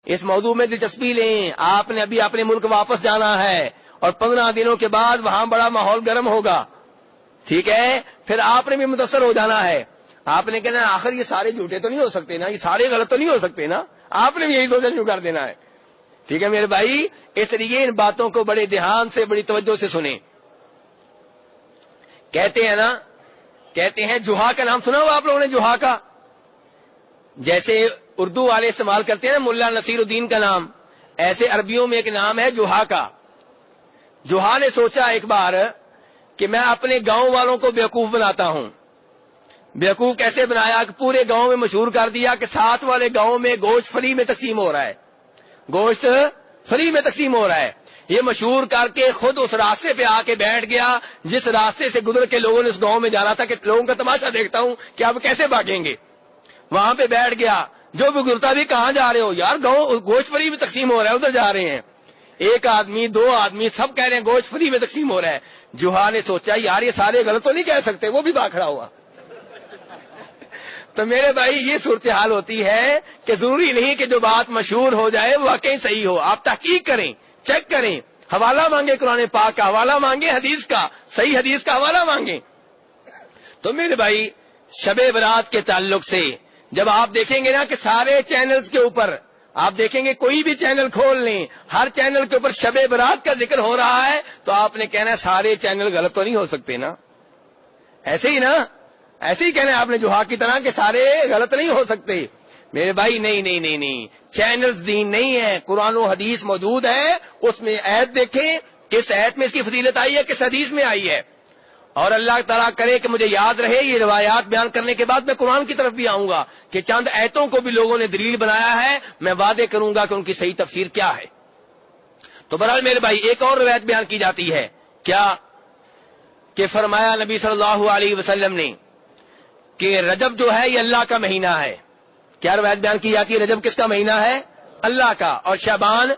اس موضوع میں دلچسپی لیں. آپ نے ابھی اپنے ملک واپس جانا ہے اور 15 دنوں کے بعد وہاں بڑا ماحول گرم ہوگا, ٹھیک ہے, پھر آپ نے بھی متاثر ہو جانا ہے. آپ نے کہنا آخر یہ سارے جھوٹے تو نہیں ہو سکتے نا, یہ سارے غلط تو نہیں ہو سکتے نا, آپ نے بھی یہی سوچنا شروع کر دینا ہے. ٹھیک ہے میرے بھائی, اس طریقے ان باتوں کو بڑے دھیان سے بڑی توجہ سے سنیں. کہتے ہیں نا, کہتے ہیں جوہا کا نام سنا ہو آپ لوگوں نے, جوہا کا, جیسے اردو والے استعمال کرتے ہیں نا ملا نصیر الدین کا نام, ایسے عربیوں میں ایک نام ہے جوہا کا. جوہا نے سوچا ایک بار کہ میں اپنے گاؤں والوں کو بیوقوف بناتا ہوں. بیوقوف کیسے بنایا کہ پورے گاؤں میں مشہور کر دیا کہ ساتھ والے گاؤں میں گوشت فری میں تقسیم ہو رہا ہے, گوشت فری میں تقسیم ہو رہا ہے. یہ مشہور کر کے خود اس راستے پہ آ کے بیٹھ گیا جس راستے سے گزر کے لوگوں نے اس گاؤں میں جانا تھا کہ لوگوں کا تماشا دیکھتا ہوں کہ اب کیسے بھاگیں گے. وہاں پہ بیٹھ گیا, جو بھی گزرتا بھی کہاں جا رہے ہو, یار گاؤں گوشت فری میں تقسیم ہو رہا ہے, ادھر جا رہے ہیں. ایک آدمی, 2 آدمی, سب کہہ رہے ہیں گوشت فری میں تقسیم ہو رہا ہے. جوہا نے سوچا یار یہ سارے غلط تو نہیں کہہ سکتے, وہ بھی بھاگ کھڑا ہوا. تو میرے بھائی یہ صورتحال ہوتی ہے کہ ضروری نہیں کہ جو بات مشہور ہو جائے وہ واقعی صحیح ہو. آپ تحقیق کریں, چیک کریں, حوالہ مانگے, قرآن پاک کا حوالہ مانگے, حدیث کا, صحیح حدیث کا حوالہ مانگیں. تو میرے بھائی شب برات کے تعلق سے جب آپ دیکھیں گے نا کہ سارے چینلز کے اوپر آپ دیکھیں گے, کوئی بھی چینل کھول لیں, ہر چینل کے اوپر شب برات کا ذکر ہو رہا ہے, تو آپ نے کہنا ہے سارے چینل غلط تو نہیں ہو سکتے نا, ایسے ہی نا, ایسے ہی کہنا ہے آپ نے جوہا کی طرح کہ سارے غلط نہیں ہو سکتے. میرے بھائی نہیں نہیں نہیں نہیں, چینلز دین نہیں ہے, قرآن و حدیث موجود ہے, اس میں آیت دیکھیں کس آیت میں اس کی فضیلت آئی ہے, کس حدیث میں آئی ہے. اور اللہ تعالیٰ کرے کہ مجھے یاد رہے یہ روایات بیان کرنے کے بعد میں قرآن کی طرف بھی آؤں گا کہ چند آیتوں کو بھی لوگوں نے دلیل بنایا ہے, میں وعدے کروں گا کہ ان کی صحیح تفسیر کیا ہے. تو بہرحال میرے بھائی ایک اور روایت بیان کی جاتی ہے, کیا کہ فرمایا نبی صلی اللہ علیہ وسلم نے کہ رجب جو ہے یہ اللہ کا مہینہ ہے. کیا روایت بیان کی جاتی ہے, رجب کس کا مہینہ ہے, اللہ کا, اور شعبان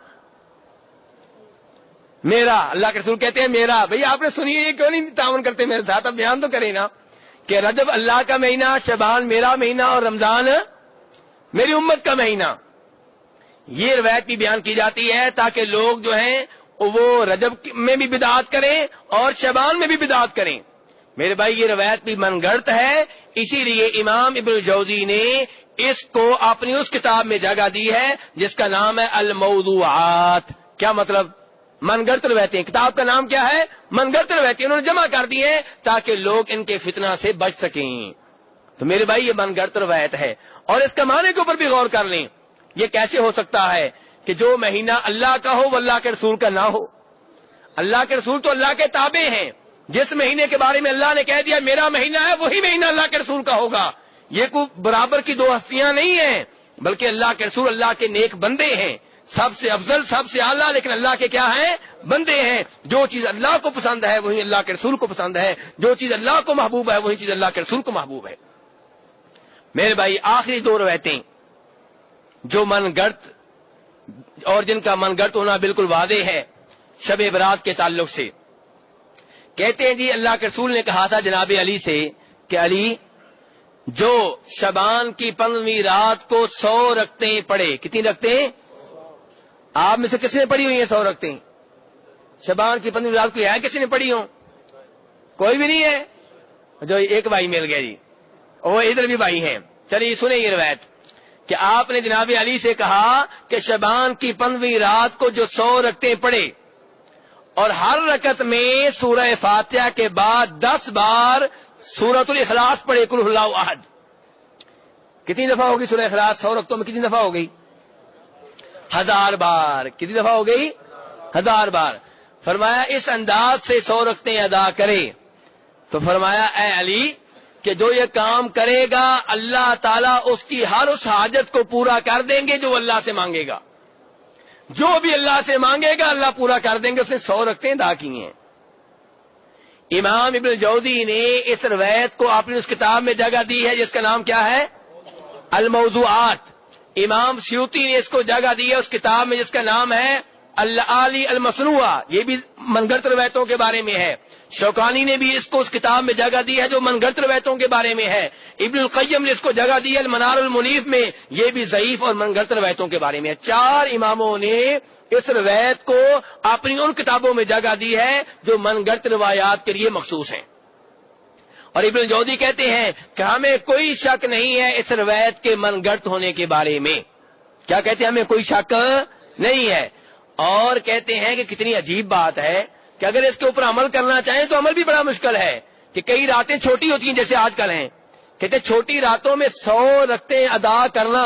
میرا. اللہ کے رسول کہتے ہیں میرا. بھئی آپ نے سنی ہے, یہ کیوں نہیں تعاون کرتے میرے ساتھ, اب بیان تو کریں نا کہ رجب اللہ کا مہینہ, شعبان میرا مہینہ, اور رمضان میری امت کا مہینہ. یہ روایت بھی بیان کی جاتی ہے تاکہ لوگ جو ہیں وہ رجب میں بھی بدعات کریں اور شعبان میں بھی بدعات کریں. میرے بھائی یہ روایت بھی من گھڑت ہے, اسی لیے امام ابن الجوزی نے اس کو اپنی اس کتاب میں جگہ دی ہے جس کا نام ہے الموضوعات. کیا مطلب, من گھڑت روایتیں, کتاب کا نام کیا ہے, من گھڑت روایتیں, انہوں نے جمع کر دی ہیں تاکہ لوگ ان کے فتنہ سے بچ سکیں. تو میرے بھائی یہ من گھڑت روایت ہے, اور اس کے معنی کے اوپر بھی غور کر لیں. یہ کیسے ہو سکتا ہے کہ جو مہینہ اللہ کا ہو وہ اللہ کے رسول کا نہ ہو. اللہ کے رسول تو اللہ کے تابع ہیں, جس مہینے کے بارے میں اللہ نے کہہ دیا میرا مہینہ ہے وہی مہینہ اللہ کے رسول کا ہوگا. یہ کوئی برابر کی 2 ہستیاں نہیں ہیں, بلکہ اللہ کے رسول اللہ کے نیک بندے ہیں, سب سے افضل, سب سے اعلیٰ, لیکن اللہ کے کیا ہیں, بندے ہیں. جو چیز اللہ کو پسند ہے وہی اللہ کے رسول کو پسند ہے, جو چیز اللہ کو محبوب ہے وہی چیز اللہ کے رسول کو محبوب ہے. میرے بھائی آخری 2 روایتیں جو من گھڑت اور جن کا من گھڑت ہونا بالکل واضح ہے شب برات کے تعلق سے. کہتے ہیں جی اللہ کے رسول نے کہا تھا جناب علی سے کہ علی جو شعبان کی 15ویں رات کو 100 رکعتیں پڑھے. کتنی رکعتیں, آپ میں سے کس نے پڑھی ہوئی ہیں 100 رکعتیں؟ شعبان کی 15ویں رات کو ہے کسی نے پڑھی ہو؟ کوئی بھی نہیں ہے. جو ایک بھائی مل گیا جی, وہ ادھر بھی بھائی ہیں. چلیے سنیں یہ روایت کہ آپ نے جناب علی سے کہا کہ شعبان کی 15ویں رات کو جو 100 رکعتیں پڑھے اور ہر رکعت میں سورہ فاتحہ کے بعد 10 بار سورۃ الاخلاص پڑھے, قل اللہ احد. کتنی دفعہ ہوگی سورہ اخلاص 100 رکعتوں میں, کتنی دفعہ ہو گئی؟ 1000 بار. کتنی دفعہ ہو گئی؟ 1000 بار. فرمایا اس انداز سے 100 رکعتیں ادا کرے. تو فرمایا اے علی کہ جو یہ کام کرے گا اللہ تعالیٰ اس کی ہر اس حاجت کو پورا کر دیں گے جو اللہ سے مانگے گا. جو بھی اللہ سے مانگے گا اللہ پورا کر دیں گے. اس نے 100 رکعتیں ادا کی ہیں. امام ابن الجوزی نے اس روایت کو اپنی اس کتاب میں جگہ دی ہے جس کا نام کیا ہے, الموضوعات. امام سیوطی نے اس کو جگہ دی ہے اس کتاب میں جس کا نام ہے العالی المصنوعہ، یہ بھی من گھڑت روایتوں کے بارے میں ہے. شوکانی نے بھی اس کو اس کتاب میں جگہ دی ہے جو من گھڑت روایتوں کے بارے میں ہے. ابن القیم نے اس کو جگہ دی ہے المنار المنیف میں، یہ بھی ضعیف اور من گھڑت روایتوں کے بارے میں ہے. 4 اماموں نے اس روایت کو اپنی ان کتابوں میں جگہ دی ہے جو من گھڑت روایات کے لیے مخصوص ہیں. اور ابن جوزی کہتے ہیں کہ ہمیں کوئی شک نہیں ہے اس روایت کے من گھڑت ہونے کے بارے میں. کیا کہتے ہیں؟ ہمیں کوئی شک نہیں ہے. اور کہتے ہیں کہ کتنی عجیب بات ہے کہ اگر اس کے اوپر عمل کرنا چاہیں تو عمل بھی بڑا مشکل ہے کہ کئی راتیں چھوٹی ہوتی ہیں جیسے آج کل ہیں. کہتے ہیں چھوٹی راتوں میں 100 رکعتیں ادا کرنا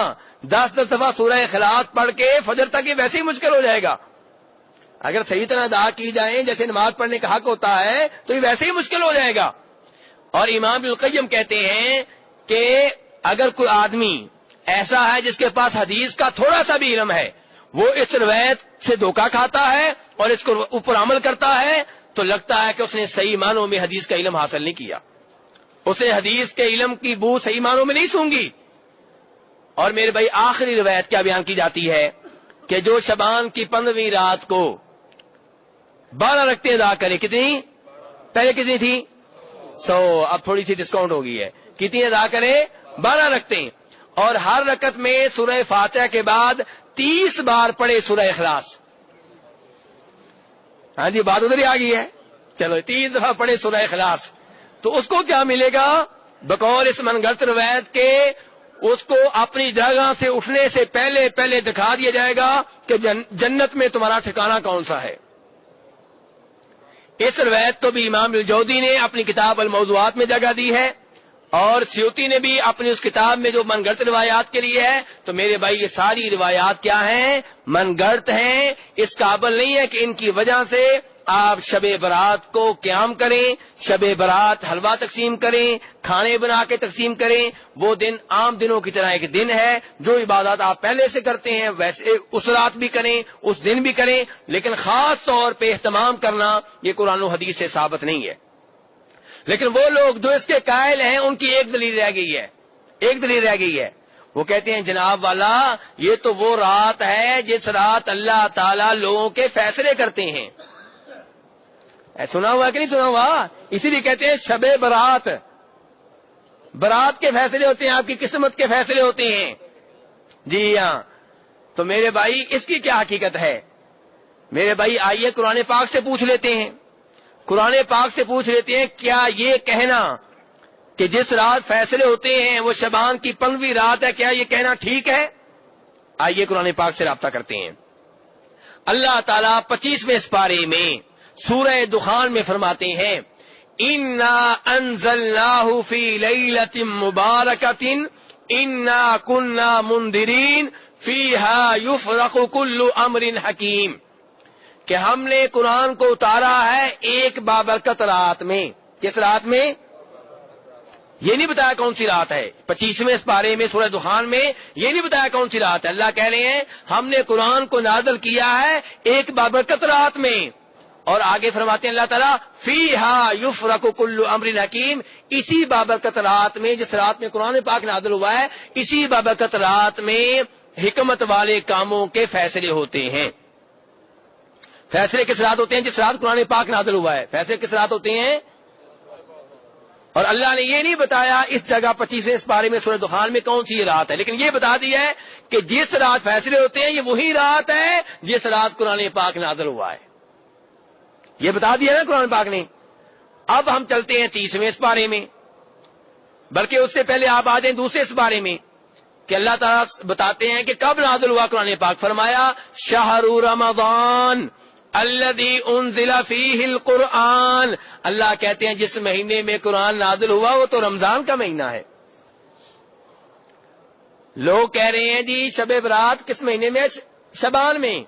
10 دفعہ سورہ اخلاص پڑھ کے فجر تک یہ ویسے ہی مشکل ہو جائے گا. اگر صحیح طرح ادا کی جائیں جیسے نماز پڑھنے کا حق ہوتا ہے تو یہ ویسے ہی مشکل ہو جائے گا. اور امام ابن القیم کہتے ہیں کہ اگر کوئی آدمی ایسا ہے جس کے پاس حدیث کا تھوڑا سا بھی علم ہے، وہ اس روایت سے دھوکہ کھاتا ہے اور اس کو اوپر عمل کرتا ہے تو لگتا ہے کہ اس نے صحیح معنوں میں حدیث کا علم حاصل نہیں کیا، اس نے حدیث کے علم کی بو صحیح معنوں میں نہیں سونگی. اور میرے بھائی آخری روایت کیا بیان کی جاتی ہے کہ جو شعبان کی 15ویں رات کو 12 رکعتیں ادا کرے، کتنی؟ پہلے کتنی تھی؟ 100، اب تھوڑی سی ڈسکاؤنٹ ہو گئی ہے. کتنی ادا کرے؟ 12 رکعتیں. اور ہر رکعت میں سورہ فاتحہ کے بعد 30 بار پڑھے سورہ اخلاص. ہاں جی، بات ادھر ہی آ گئی ہے. چلو 30 دفعہ پڑھے سورہ اخلاص تو اس کو کیا ملے گا؟ بقول اس من گھڑت روایت کے اس کو اپنی جگہ سے اٹھنے سے پہلے دکھا دیا جائے گا کہ جنت میں تمہارا ٹھکانہ کون سا ہے. اس روایت کو بھی امام الجوزی نے اپنی کتاب الموضوعات میں جگہ دی ہے اور سیوطی نے بھی اپنی اس کتاب میں جو من گھڑت روایات کے لیے ہے. تو میرے بھائی یہ ساری روایات کیا ہیں؟ من گھڑت ہیں. اس قابل نہیں ہے کہ ان کی وجہ سے آپ شب برات کو قیام کریں، شب برات حلوہ تقسیم کریں، کھانے بنا کے تقسیم کریں. وہ دن عام دنوں کی طرح ایک دن ہے، جو عبادات آپ پہلے سے کرتے ہیں ویسے اس رات بھی کریں، اس دن بھی کریں، لیکن خاص طور پہ اہتمام کرنا یہ قرآن و حدیث سے ثابت نہیں ہے. لیکن وہ لوگ جو اس کے قائل ہیں ان کی ایک دلیل رہ گئی ہے. وہ کہتے ہیں جناب والا یہ تو وہ رات ہے جس رات اللہ تعالیٰ لوگوں کے فیصلے کرتے ہیں. سنا ہوا کہ نہیں سنا ہوا؟ اسی لیے کہتے ہیں شب برات. برات کے فیصلے ہوتے ہیں، آپ کی قسمت کے فیصلے ہوتے ہیں. جی ہاں. تو میرے بھائی اس کی کیا حقیقت ہے؟ میرے بھائی آئیے قرآن پاک سے پوچھ لیتے ہیں. قرآن پاک سے پوچھ لیتے ہیں کیا یہ کہنا کہ جس رات فیصلے ہوتے ہیں وہ شعبان کی 15ویں رات ہے، کیا یہ کہنا ٹھیک ہے؟ آئیے قرآن پاک سے رابطہ کرتے ہیں. اللہ تعالیٰ 25ویں سپارے میں سورہ دخان میں فرماتے ہیں اِنَّا أَنزَلْنَاهُ فِي لَيْلَةٍ مُبَارَكَةٍ إِنَّا كُنَّا مُنذِرِينَ فِيهَا يُفْرَقُ كُلُّ أَمْرٍ حَكِيمٍ کہ ہم نے قرآن کو اتارا ہے ایک بابرکت رات میں. کس رات میں؟ یہ نہیں بتایا کون سی رات ہے. 25ویں سپارے میں سورہ دخان میں یہ نہیں بتایا کون سی رات ہے. اللہ کہہ رہے ہیں ہم نے قرآن کو نازل کیا ہے ایک بابرکت رات میں. اور آگے فرماتے ہیں اللہ تعالیٰ فیہا یفرق کل امر حکیم، اسی بابرکت رات میں، جس رات میں قرآن پاک نازل ہوا ہے، اسی بابرکت رات میں حکمت والے کاموں کے فیصلے ہوتے ہیں. فیصلے کس رات ہوتے ہیں؟ جس رات قرآن پاک نازل ہوا ہے. فیصلے کس رات ہوتے ہیں؟ اور اللہ نے یہ نہیں بتایا اس جگہ 25ویں سپارے میں سورہ دخان میں کون سی یہ رات ہے، لیکن یہ بتا دیا ہے کہ جس رات فیصلے ہوتے ہیں یہ وہی رات ہے جس رات قرآن پاک نازل ہوا ہے. یہ بتا دیا نا قرآن پاک نے. اب ہم چلتے ہیں 30ویں سپارے میں، بلکہ اس سے پہلے آپ آ جائیں دوسرے سپارے میں کہ اللہ تعالیٰ بتاتے ہیں کہ کب نازل ہوا قرآن پاک. فرمایا شہر رمضان الذی انزل فیہ القرآن. اللہ کہتے ہیں جس مہینے میں قرآن نازل ہوا وہ تو رمضان کا مہینہ ہے. لوگ کہہ رہے ہیں جی شب برات کس مہینے میں؟ شعبان میں.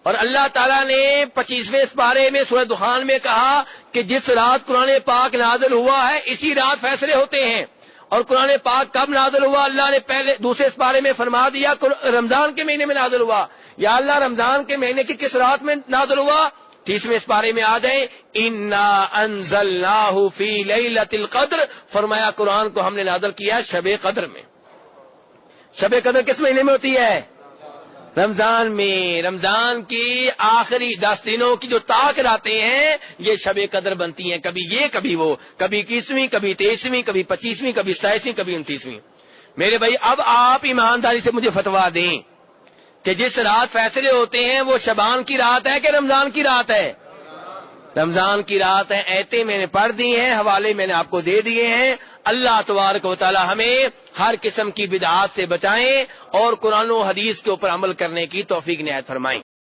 اور اللہ تعالیٰ نے 25ویں سپارے میں سورہ دخان میں کہا کہ جس رات قرآن پاک نازل ہوا ہے اسی رات فیصلے ہوتے ہیں. اور قرآن پاک کب نازل ہوا؟ اللہ نے پہلے دوسرے سپارے میں فرما دیا رمضان کے مہینے میں نازل ہوا. یا اللہ رمضان کے مہینے کی کس رات میں نازل ہوا؟ 30ویں سپارے میں آ جائیں اِنَّا أَنزَلْنَاهُ فِي لَيْلَةِ الْقَدْرِ. فرمایا قرآن کو ہم نے نازل کیا شب قدر میں. شب قدر کس مہینے میں ہوتی ہے؟ رمضان میں رمضان کی آخری 10 دنوں کی جو طاق راتیں ہیں یہ شب قدر بنتی ہیں، کبھی یہ کبھی وہ، کبھی 21ویں، کبھی 23ویں، کبھی 25ویں، کبھی 27ویں، کبھی 29ویں۔ میرے بھائی اب آپ ایمانداری سے مجھے فتوا دیں کہ جس رات فیصلے ہوتے ہیں وہ شعبان کی رات ہے کہ رمضان کی رات ہے؟ رمضان کی رات ہے۔ ایتیں میں نے پڑھ دی ہیں، حوالے میں نے آپ کو دے دیے ہیں۔ اللہ تبارک و تعالی ہمیں ہر قسم کی بدعات سے بچائیں اور قرآن و حدیث کے اوپر عمل کرنے کی توفیق عنایت فرمائیں۔